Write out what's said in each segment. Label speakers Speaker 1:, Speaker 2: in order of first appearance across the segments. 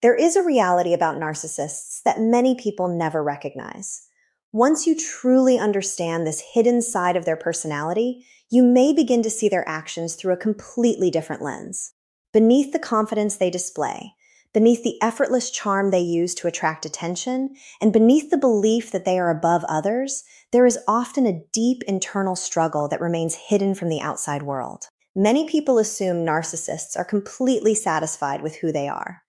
Speaker 1: There is a reality about narcissists that many people never recognize. Once you truly understand this hidden side of their personality, you may begin to see their actions through a completely different lens. Beneath the confidence they display, beneath the effortless charm they use to attract attention, and beneath the belief that they are above others, there is often a deep internal struggle that remains hidden from the outside world. Many people assume narcissists are completely satisfied with who they are.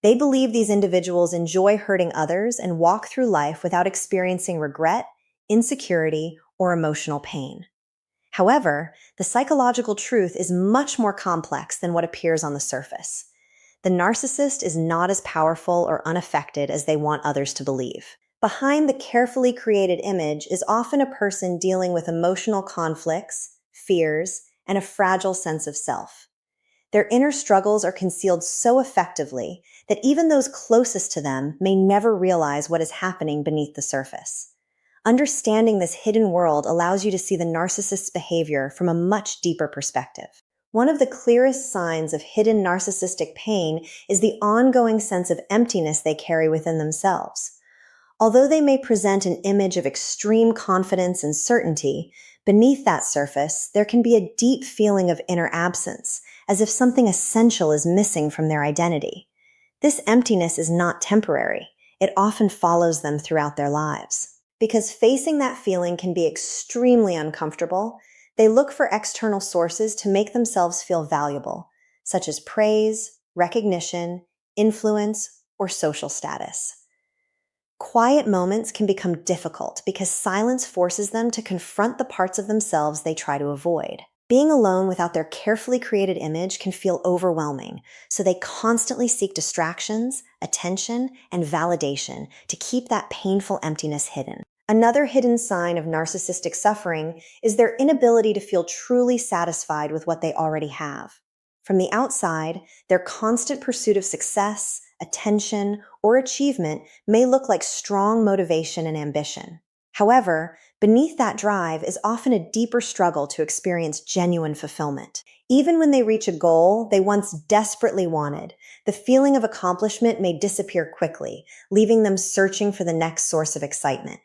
Speaker 1: They believe these individuals enjoy hurting others and walk through life without experiencing regret, insecurity, or emotional pain. However, the psychological truth is much more complex than what appears on the surface. The narcissist is not as powerful or unaffected as they want others to believe. Behind the carefully created image is often a person dealing with emotional conflicts, fears, and a fragile sense of self. Their inner struggles are concealed so effectively that even those closest to them may never realize what is happening beneath the surface. Understanding this hidden world allows you to see the narcissist's behavior from a much deeper perspective. One of the clearest signs of hidden narcissistic pain is the ongoing sense of emptiness they carry within themselves. Although they may present an image of extreme confidence and certainty, beneath that surface, there can be a deep feeling of inner absence, as if something essential is missing from their identity. This emptiness is not temporary. It often follows them throughout their lives. Because facing that feeling can be extremely uncomfortable, they look for external sources to make themselves feel valuable, such as praise, recognition, influence, or social status. Quiet moments can become difficult because silence forces them to confront the parts of themselves they try to avoid. Being alone without their carefully created image can feel overwhelming, so they constantly seek distractions, attention, and validation to keep that painful emptiness hidden. Another hidden sign of narcissistic suffering is their inability to feel truly satisfied with what they already have. From the outside, their constant pursuit of success, attention, or achievement may look like strong motivation and ambition. However, beneath that drive is often a deeper struggle to experience genuine fulfillment. Even when they reach a goal they once desperately wanted, the feeling of accomplishment may disappear quickly, leaving them searching for the next source of excitement.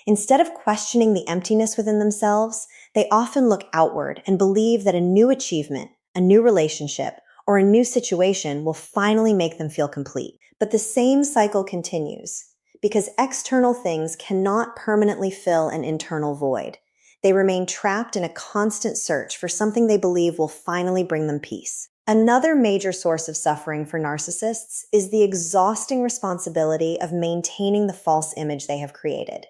Speaker 1: Instead of questioning the emptiness within themselves, they often look outward and believe that a new achievement, a new relationship, or a new situation will finally make them feel complete. But the same cycle continues, because external things cannot permanently fill an internal void. They remain trapped in a constant search for something they believe will finally bring them peace. Another major source of suffering for narcissists is the exhausting responsibility of maintaining the false image they have created.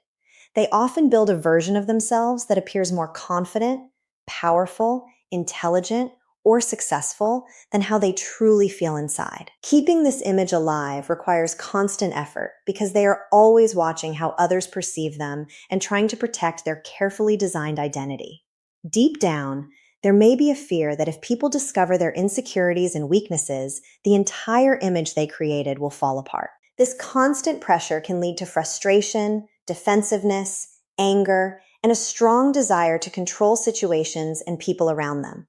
Speaker 1: They often build a version of themselves that appears more confident, powerful, intelligent, or successful than how they truly feel inside. Keeping this image alive requires constant effort because they are always watching how others perceive them and trying to protect their carefully designed identity. Deep down, there may be a fear that if people discover their insecurities and weaknesses, the entire image they created will fall apart. This constant pressure can lead to frustration, defensiveness, anger, and a strong desire to control situations and people around them.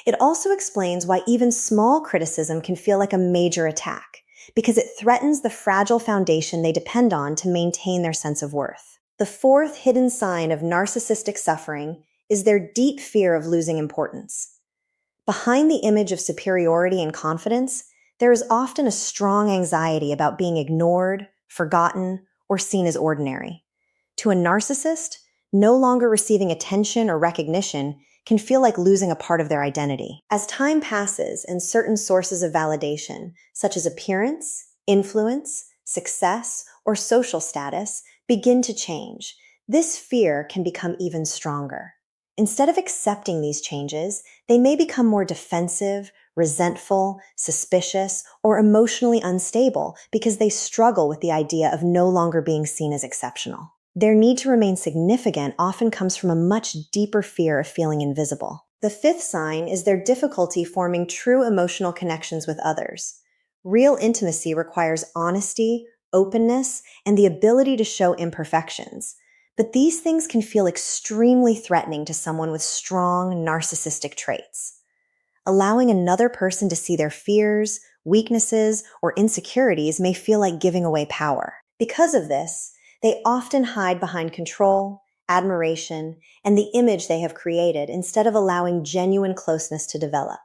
Speaker 1: It also explains why even small criticism can feel like a major attack, because it threatens the fragile foundation they depend on to maintain their sense of worth. The fourth hidden sign of narcissistic suffering is their deep fear of losing importance. Behind the image of superiority and confidence, there is often a strong anxiety about being ignored, forgotten, or seen as ordinary. To a narcissist, no longer receiving attention or recognition can feel like losing a part of their identity. As time passes and certain sources of validation, such as appearance, influence, success, or social status, begin to change, this fear can become even stronger. Instead of accepting these changes, they may become more defensive, resentful, suspicious, or emotionally unstable because they struggle with the idea of no longer being seen as exceptional. Their need to remain significant often comes from a much deeper fear of feeling invisible. The fifth sign is their difficulty forming true emotional connections with others. Real intimacy requires honesty, openness, and the ability to show imperfections. But these things can feel extremely threatening to someone with strong narcissistic traits. Allowing another person to see their fears, weaknesses, or insecurities may feel like giving away power. Because of this, they often hide behind control, admiration, and the image they have created instead of allowing genuine closeness to develop.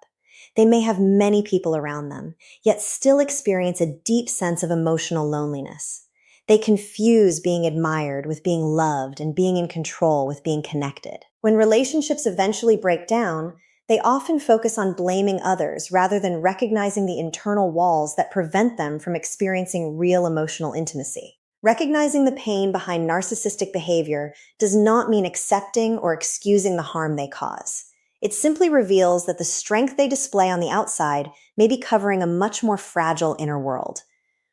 Speaker 1: They may have many people around them, yet still experience a deep sense of emotional loneliness. They confuse being admired with being loved and being in control with being connected. When relationships eventually break down, they often focus on blaming others rather than recognizing the internal walls that prevent them from experiencing real emotional intimacy. Recognizing the pain behind narcissistic behavior does not mean accepting or excusing the harm they cause. It simply reveals that the strength they display on the outside may be covering a much more fragile inner world.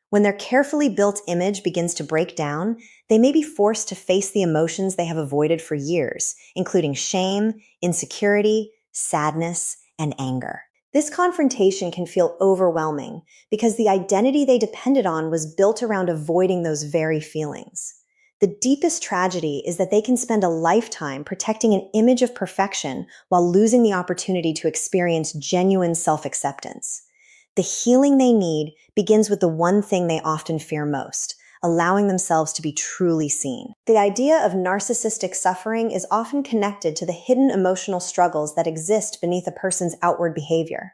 Speaker 1: When their carefully built image begins to break down, they may be forced to face the emotions they have avoided for years, including shame, insecurity, sadness, and anger. This confrontation can feel overwhelming because the identity they depended on was built around avoiding those very feelings. The deepest tragedy is that they can spend a lifetime protecting an image of perfection while losing the opportunity to experience genuine self-acceptance. The healing they need begins with the one thing they often fear most, allowing themselves to be truly seen. The idea of narcissistic suffering is often connected to the hidden emotional struggles that exist beneath a person's outward behavior.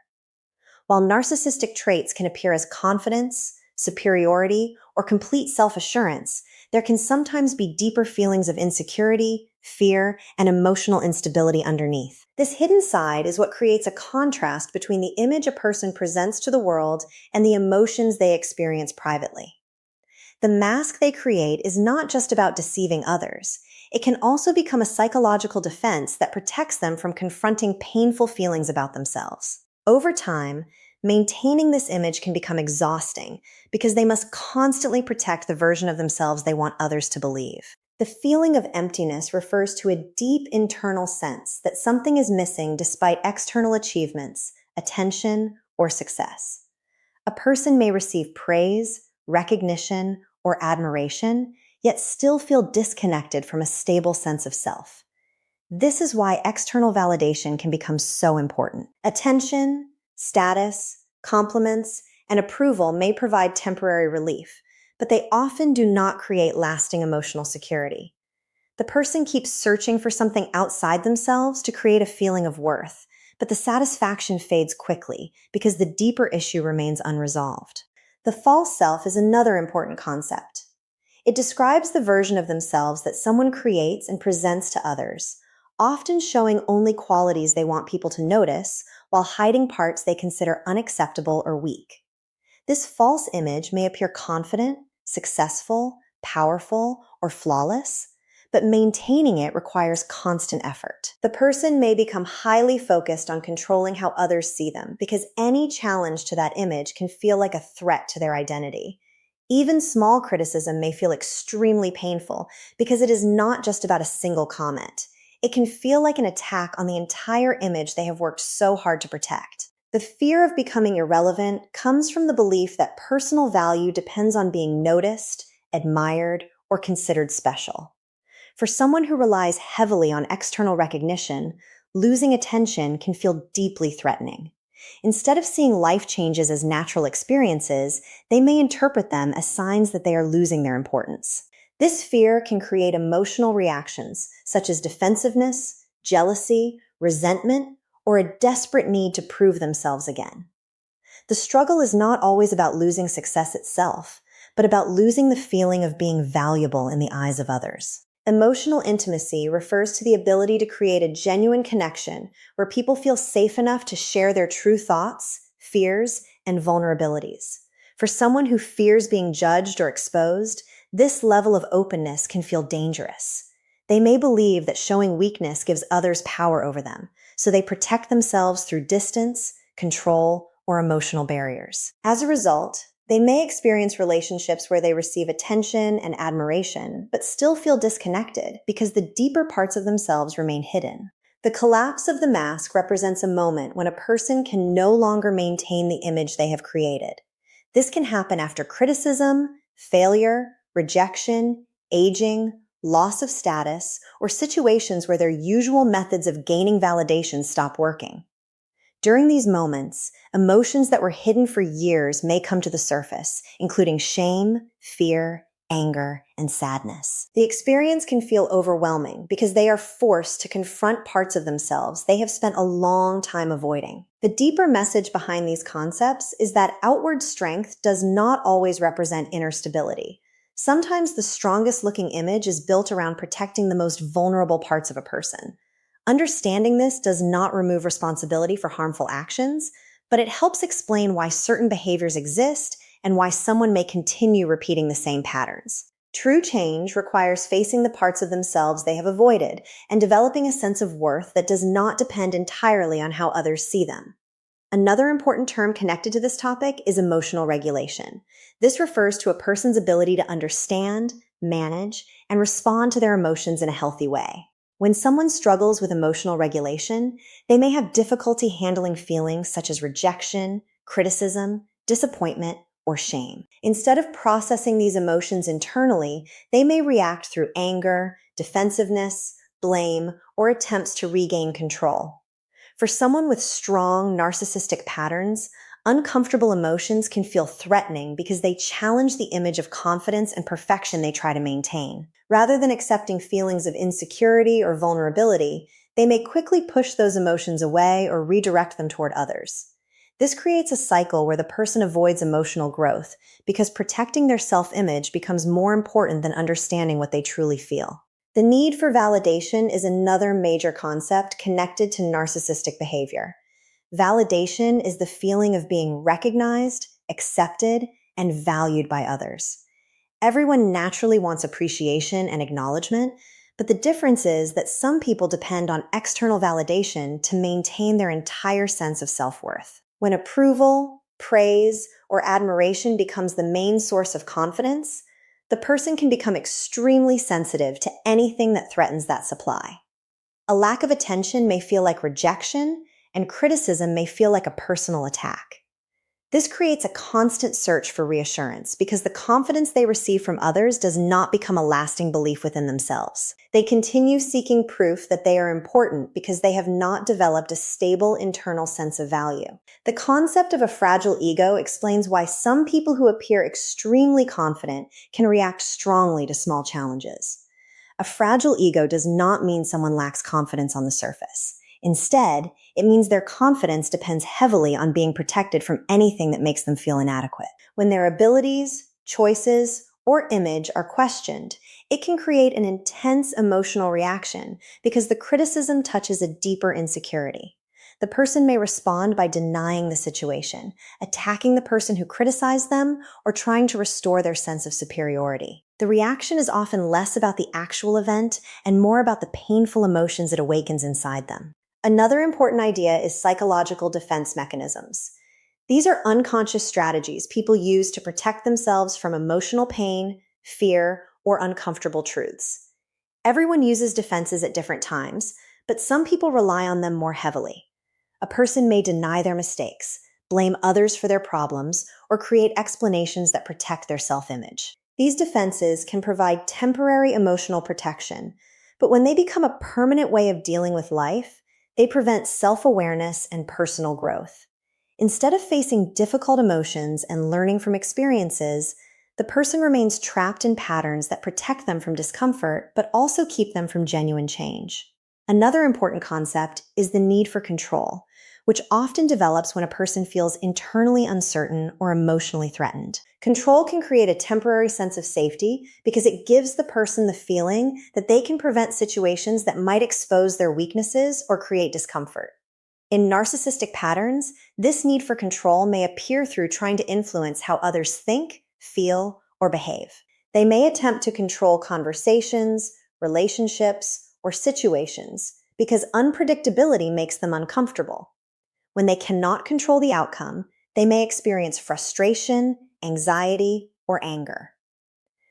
Speaker 1: While narcissistic traits can appear as confidence, superiority, or complete self-assurance, there can sometimes be deeper feelings of insecurity, fear, and emotional instability underneath. This hidden side is what creates a contrast between the image a person presents to the world and the emotions they experience privately. The mask they create is not just about deceiving others. It can also become a psychological defense that protects them from confronting painful feelings about themselves. Over time, maintaining this image can become exhausting because they must constantly protect the version of themselves they want others to believe. The feeling of emptiness refers to a deep internal sense that something is missing despite external achievements, attention, or success. A person may receive praise, recognition, or admiration, yet still feel disconnected from a stable sense of self. This is why external validation can become so important. Attention, status, compliments, and approval may provide temporary relief, but they often do not create lasting emotional security. The person keeps searching for something outside themselves to create a feeling of worth, but the satisfaction fades quickly because the deeper issue remains unresolved. The false self is another important concept. It describes the version of themselves that someone creates and presents to others, often showing only qualities they want people to notice while hiding parts they consider unacceptable or weak. This false image may appear confident, successful, powerful, or flawless, but maintaining it requires constant effort. The person may become highly focused on controlling how others see them because any challenge to that image can feel like a threat to their identity. Even small criticism may feel extremely painful because it is not just about a single comment. It can feel like an attack on the entire image they have worked so hard to protect. The fear of becoming irrelevant comes from the belief that personal value depends on being noticed, admired, or considered special. For someone who relies heavily on external recognition, losing attention can feel deeply threatening. Instead of seeing life changes as natural experiences, they may interpret them as signs that they are losing their importance. This fear can create emotional reactions such as defensiveness, jealousy, resentment, or a desperate need to prove themselves again. The struggle is not always about losing success itself, but about losing the feeling of being valuable in the eyes of others. Emotional intimacy refers to the ability to create a genuine connection where people feel safe enough to share their true thoughts, fears, and vulnerabilities. For someone who fears being judged or exposed, this level of openness can feel dangerous. They may believe that showing weakness gives others power over them, so they protect themselves through distance, control, or emotional barriers. As a result, they may experience relationships where they receive attention and admiration, but still feel disconnected because the deeper parts of themselves remain hidden. The collapse of the mask represents a moment when a person can no longer maintain the image they have created. This can happen after criticism, failure, rejection, aging, loss of status, or situations where their usual methods of gaining validation stop working. During these moments, emotions that were hidden for years may come to the surface, including shame, fear, anger, and sadness. The experience can feel overwhelming because they are forced to confront parts of themselves they have spent a long time avoiding. The deeper message behind these concepts is that outward strength does not always represent inner stability. Sometimes the strongest looking image is built around protecting the most vulnerable parts of a person. Understanding this does not remove responsibility for harmful actions, but it helps explain why certain behaviors exist and why someone may continue repeating the same patterns. True change requires facing the parts of themselves they have avoided and developing a sense of worth that does not depend entirely on how others see them. Another important term connected to this topic is emotional regulation. This refers to a person's ability to understand, manage, and respond to their emotions in a healthy way. When someone struggles with emotional regulation, they may have difficulty handling feelings such as rejection, criticism, disappointment, or shame. Instead of processing these emotions internally, they may react through anger, defensiveness, blame, or attempts to regain control. For someone with strong narcissistic patterns, uncomfortable emotions can feel threatening because they challenge the image of confidence and perfection they try to maintain. Rather than accepting feelings of insecurity or vulnerability, they may quickly push those emotions away or redirect them toward others. This creates a cycle where the person avoids emotional growth because protecting their self-image becomes more important than understanding what they truly feel. The need for validation is another major concept connected to narcissistic behavior. Validation is the feeling of being recognized, accepted, and valued by others. Everyone naturally wants appreciation and acknowledgement, but the difference is that some people depend on external validation to maintain their entire sense of self-worth. When approval, praise, or admiration becomes the main source of confidence, the person can become extremely sensitive to anything that threatens that supply. A lack of attention may feel like rejection, and criticism may feel like a personal attack. This creates a constant search for reassurance because the confidence they receive from others does not become a lasting belief within themselves. They continue seeking proof that they are important because they have not developed a stable internal sense of value. The concept of a fragile ego explains why some people who appear extremely confident can react strongly to small challenges. A fragile ego does not mean someone lacks confidence on the surface. Instead, it means their confidence depends heavily on being protected from anything that makes them feel inadequate. When their abilities, choices, or image are questioned, it can create an intense emotional reaction because the criticism touches a deeper insecurity. The person may respond by denying the situation, attacking the person who criticized them, or trying to restore their sense of superiority. The reaction is often less about the actual event and more about the painful emotions it awakens inside them. Another important idea is psychological defense mechanisms. These are unconscious strategies people use to protect themselves from emotional pain, fear, or uncomfortable truths. Everyone uses defenses at different times, but some people rely on them more heavily. A person may deny their mistakes, blame others for their problems, or create explanations that protect their self-image. These defenses can provide temporary emotional protection, but when they become a permanent way of dealing with life, they prevent self-awareness and personal growth. Instead of facing difficult emotions and learning from experiences, the person remains trapped in patterns that protect them from discomfort, but also keep them from genuine change. Another important concept is the need for control, which often develops when a person feels internally uncertain or emotionally threatened. Control can create a temporary sense of safety because it gives the person the feeling that they can prevent situations that might expose their weaknesses or create discomfort. In narcissistic patterns, this need for control may appear through trying to influence how others think, feel, or behave. They may attempt to control conversations, relationships, or situations because unpredictability makes them uncomfortable. When they cannot control the outcome, they may experience frustration, anxiety, or anger.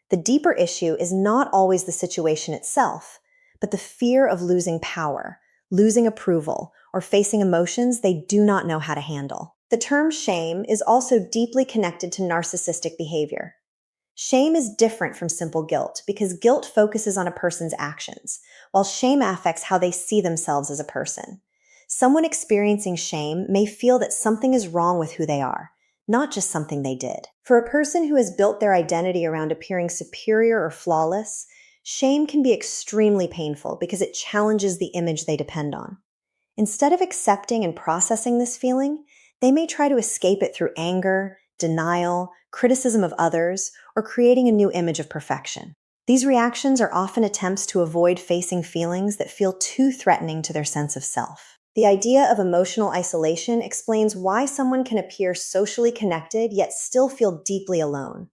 Speaker 1: The deeper issue is not always the situation itself, but the fear of losing power, losing approval, or facing emotions they do not know how to handle. The term shame is also deeply connected to narcissistic behavior. Shame is different from simple guilt because guilt focuses on a person's actions, while shame affects how they see themselves as a person. Someone experiencing shame may feel that something is wrong with who they are, not just something they did. For a person who has built their identity around appearing superior or flawless, shame can be extremely painful because it challenges the image they depend on. Instead of accepting and processing this feeling, they may try to escape it through anger, denial, criticism of others, or creating a new image of perfection. These reactions are often attempts to avoid facing feelings that feel too threatening to their sense of self. The idea of emotional isolation explains why someone can appear socially connected yet still feel deeply alone.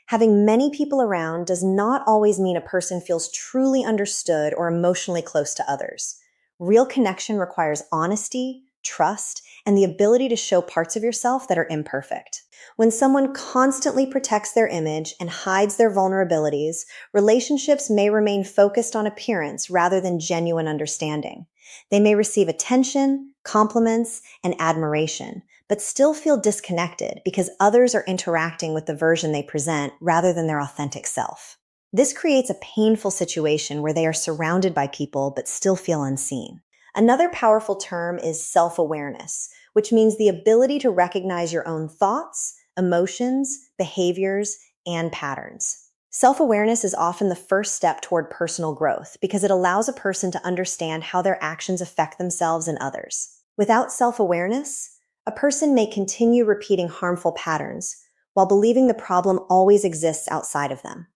Speaker 1: Having many people around does not always mean a person feels truly understood or emotionally close to others. Real connection requires honesty, trust, and the ability to show parts of yourself that are imperfect. When someone constantly protects their image and hides their vulnerabilities, relationships may remain focused on appearance rather than genuine understanding. They may receive attention, compliments, and admiration, but still feel disconnected because others are interacting with the version they present rather than their authentic self. This creates a painful situation where they are surrounded by people but still feel unseen. Another powerful term is self-awareness, which means the ability to recognize your own thoughts, emotions, behaviors, and patterns. Self-awareness is often the first step toward personal growth because it allows a person to understand how their actions affect themselves and others. Without self-awareness, a person may continue repeating harmful patterns while believing the problem always exists outside of them.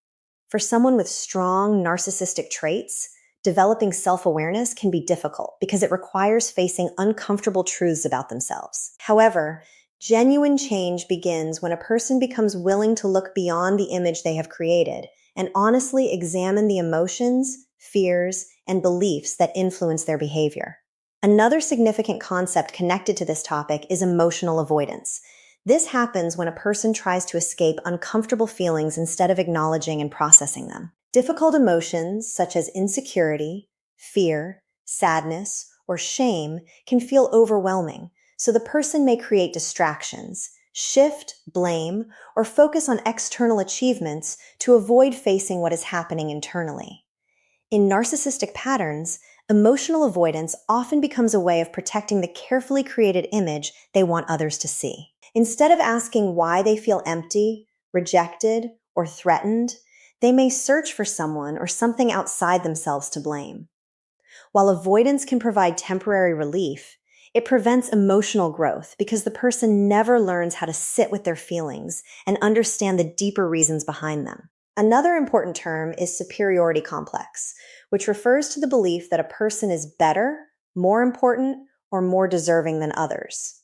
Speaker 1: For someone with strong narcissistic traits, developing self-awareness can be difficult because it requires facing uncomfortable truths about themselves. However, genuine change begins when a person becomes willing to look beyond the image they have created and honestly examine the emotions, fears, and beliefs that influence their behavior. Another significant concept connected to this topic is emotional avoidance. This happens when a person tries to escape uncomfortable feelings instead of acknowledging and processing them. Difficult emotions such as insecurity, fear, sadness, or shame can feel overwhelming, so the person may create distractions, shift, blame, or focus on external achievements to avoid facing what is happening internally. In narcissistic patterns, emotional avoidance often becomes a way of protecting the carefully created image they want others to see. Instead of asking why they feel empty, rejected, or threatened, they may search for someone or something outside themselves to blame. While avoidance can provide temporary relief, it prevents emotional growth because the person never learns how to sit with their feelings and understand the deeper reasons behind them. Another important term is superiority complex, which refers to the belief that a person is better, more important, or more deserving than others.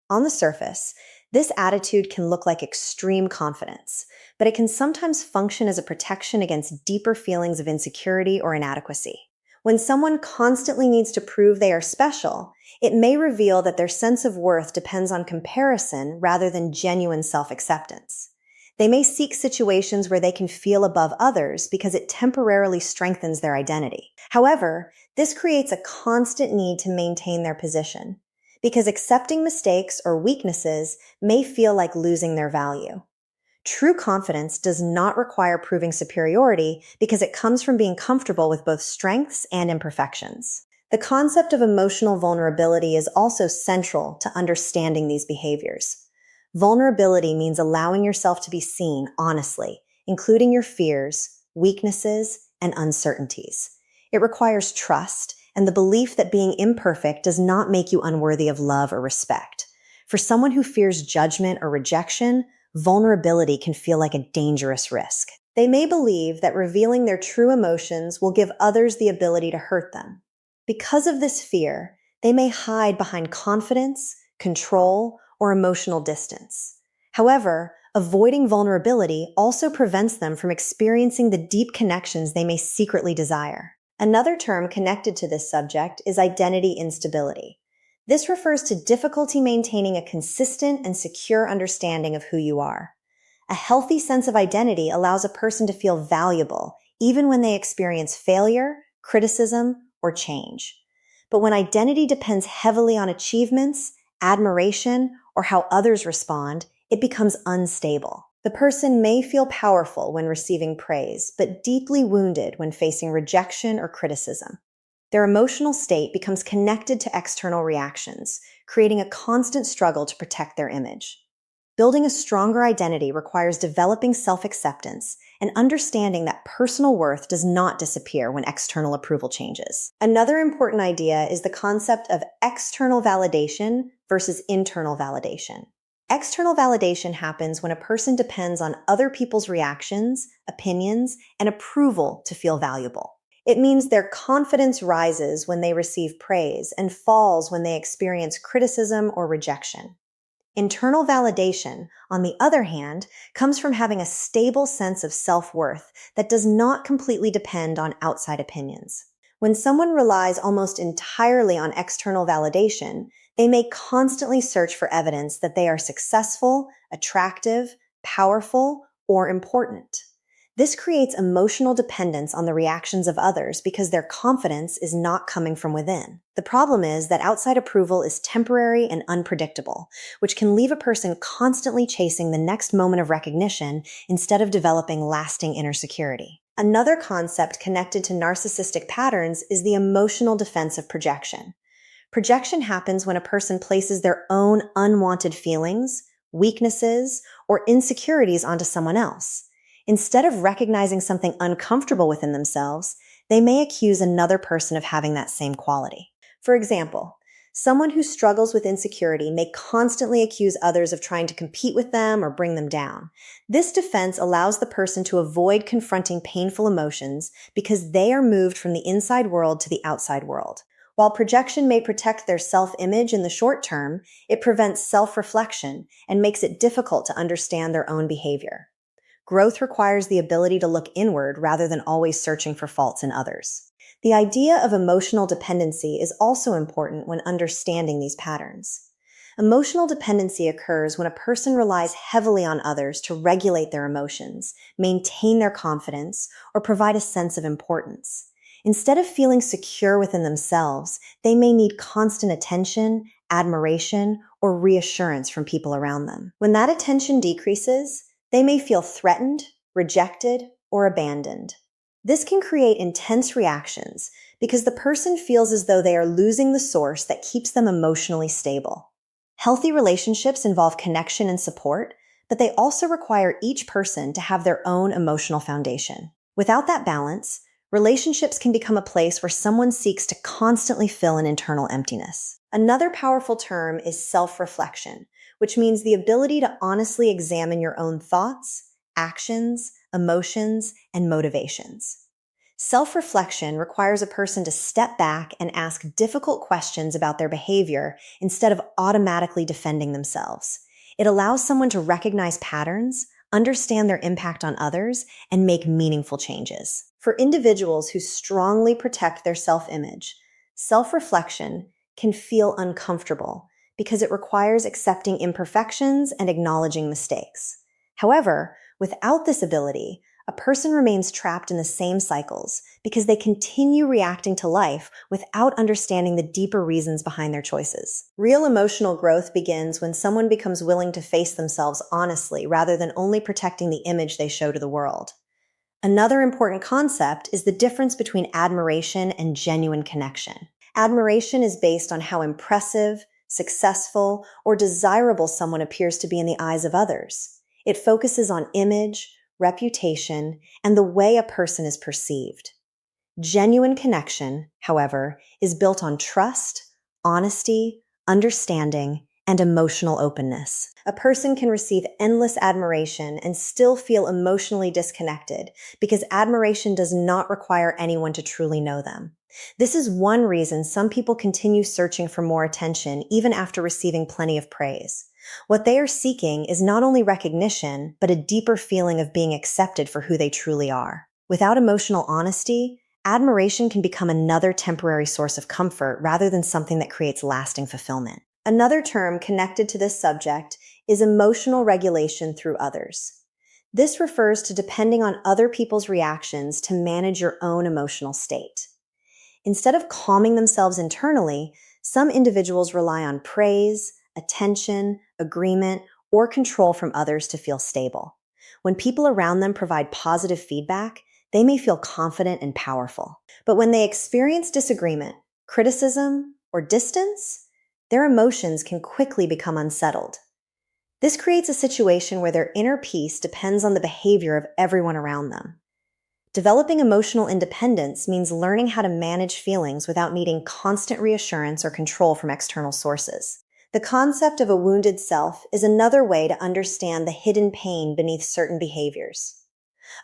Speaker 1: On the surface, this attitude can look like extreme confidence, but it can sometimes function as a protection against deeper feelings of insecurity or inadequacy. When someone constantly needs to prove they are special, it may reveal that their sense of worth depends on comparison rather than genuine self-acceptance. They may seek situations where they can feel above others because it temporarily strengthens their identity. However, this creates a constant need to maintain their position, because accepting mistakes or weaknesses may feel like losing their value. True confidence does not require proving superiority because it comes from being comfortable with both strengths and imperfections. The concept of emotional vulnerability is also central to understanding these behaviors. Vulnerability means allowing yourself to be seen honestly, including your fears, weaknesses, and uncertainties. It requires trust and the belief that being imperfect does not make you unworthy of love or respect. For someone who fears judgment or rejection, vulnerability can feel like a dangerous risk. They may believe that revealing their true emotions will give others the ability to hurt them. Because of this fear, they may hide behind confidence, control, or emotional distance. However, avoiding vulnerability also prevents them from experiencing the deep connections they may secretly desire. Another term connected to this subject is identity instability. This refers to difficulty maintaining a consistent and secure understanding of who you are. A healthy sense of identity allows a person to feel valuable, even when they experience failure, criticism, or change. But when identity depends heavily on achievements, admiration, or how others respond, it becomes unstable. The person may feel powerful when receiving praise, but deeply wounded when facing rejection or criticism. Their emotional state becomes connected to external reactions, creating a constant struggle to protect their image. Building a stronger identity requires developing self-acceptance and understanding that personal worth does not disappear when external approval changes. Another important idea is the concept of external validation versus internal validation. External validation happens when a person depends on other people's reactions, opinions, and approval to feel valuable. It means their confidence rises when they receive praise and falls when they experience criticism or rejection. Internal validation, on the other hand, comes from having a stable sense of self-worth that does not completely depend on outside opinions. When someone relies almost entirely on external validation, they may constantly search for evidence that they are successful, attractive, powerful, or important. This creates emotional dependence on the reactions of others because their confidence is not coming from within. The problem is that outside approval is temporary and unpredictable, which can leave a person constantly chasing the next moment of recognition instead of developing lasting inner security. Another concept connected to narcissistic patterns is the emotional defense of projection. Projection happens when a person places their own unwanted feelings, weaknesses, or insecurities onto someone else. Instead of recognizing something uncomfortable within themselves, they may accuse another person of having that same quality. For example, someone who struggles with insecurity may constantly accuse others of trying to compete with them or bring them down. This defense allows the person to avoid confronting painful emotions because they are moved from the inside world to the outside world. While projection may protect their self-image in the short term, it prevents self-reflection and makes it difficult to understand their own behavior. Growth requires the ability to look inward rather than always searching for faults in others. The idea of emotional dependency is also important when understanding these patterns. Emotional dependency occurs when a person relies heavily on others to regulate their emotions, maintain their confidence, or provide a sense of importance. Instead of feeling secure within themselves, they may need constant attention, admiration, or reassurance from people around them. When that attention decreases, they may feel threatened, rejected, or abandoned. This can create intense reactions because the person feels as though they are losing the source that keeps them emotionally stable. Healthy relationships involve connection and support, but they also require each person to have their own emotional foundation. Without that balance, relationships can become a place where someone seeks to constantly fill an internal emptiness. Another powerful term is self-reflection, which means the ability to honestly examine your own thoughts, actions, emotions, and motivations. Self-reflection requires a person to step back and ask difficult questions about their behavior instead of automatically defending themselves. It allows someone to recognize patterns, understand their impact on others, and make meaningful changes. For individuals who strongly protect their self-image, self-reflection can feel uncomfortable because it requires accepting imperfections and acknowledging mistakes. However, without this ability, a person remains trapped in the same cycles because they continue reacting to life without understanding the deeper reasons behind their choices. Real emotional growth begins when someone becomes willing to face themselves honestly rather than only protecting the image they show to the world. Another important concept is the difference between admiration and genuine connection. Admiration is based on how impressive, successful, or desirable someone appears to be in the eyes of others. It focuses on image, reputation, and the way a person is perceived. Genuine connection, however, is built on trust, honesty, understanding, and emotional openness. A person can receive endless admiration and still feel emotionally disconnected because admiration does not require anyone to truly know them. This is one reason some people continue searching for more attention even after receiving plenty of praise. What they are seeking is not only recognition, but a deeper feeling of being accepted for who they truly are. Without emotional honesty, admiration can become another temporary source of comfort rather than something that creates lasting fulfillment. Another term connected to this subject is emotional regulation through others. This refers to depending on other people's reactions to manage your own emotional state. Instead of calming themselves internally, some individuals rely on praise, attention, agreement, or control from others to feel stable. When people around them provide positive feedback, they may feel confident and powerful. But when they experience disagreement, criticism, or distance, their emotions can quickly become unsettled. This creates a situation where their inner peace depends on the behavior of everyone around them. Developing emotional independence means learning how to manage feelings without needing constant reassurance or control from external sources. The concept of a wounded self is another way to understand the hidden pain beneath certain behaviors.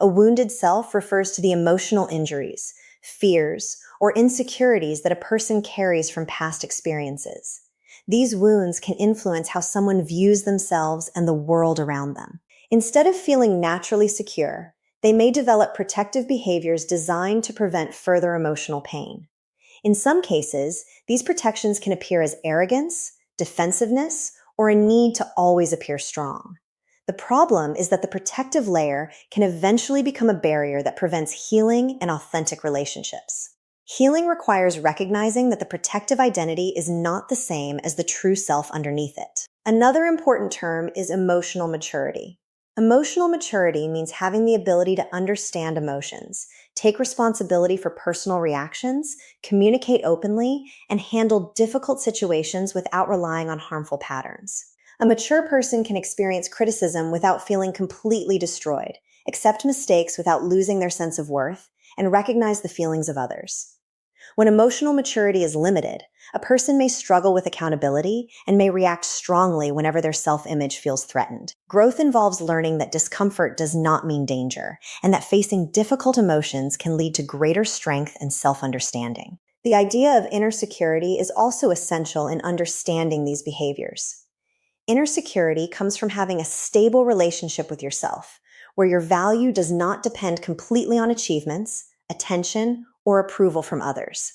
Speaker 1: A wounded self refers to the emotional injuries, fears, or insecurities that a person carries from past experiences. These wounds can influence how someone views themselves and the world around them. Instead of feeling naturally secure, they may develop protective behaviors designed to prevent further emotional pain. In some cases, these protections can appear as arrogance, defensiveness, or a need to always appear strong. The problem is that the protective layer can eventually become a barrier that prevents healing and authentic relationships. Healing requires recognizing that the protective identity is not the same as the true self underneath it. Another important term is emotional maturity. Emotional maturity means having the ability to understand emotions, take responsibility for personal reactions, communicate openly, and handle difficult situations without relying on harmful patterns. A mature person can experience criticism without feeling completely destroyed, accept mistakes without losing their sense of worth, and recognize the feelings of others. When emotional maturity is limited, a person may struggle with accountability and may react strongly whenever their self-image feels threatened. Growth involves learning that discomfort does not mean danger, and that facing difficult emotions can lead to greater strength and self-understanding. The idea of inner security is also essential in understanding these behaviors. Inner security comes from having a stable relationship with yourself, where your value does not depend completely on achievements, attention, or approval from others.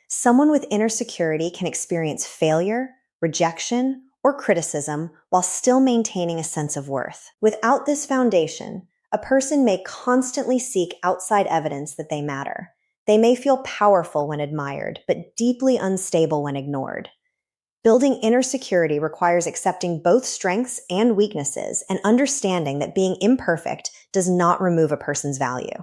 Speaker 1: Someone with inner security can experience failure, rejection, or criticism while still maintaining a sense of worth. Without this foundation, a person may constantly seek outside evidence that they matter. They may feel powerful when admired, but deeply unstable when ignored. Building inner security requires accepting both strengths and weaknesses and understanding that being imperfect does not remove a person's value.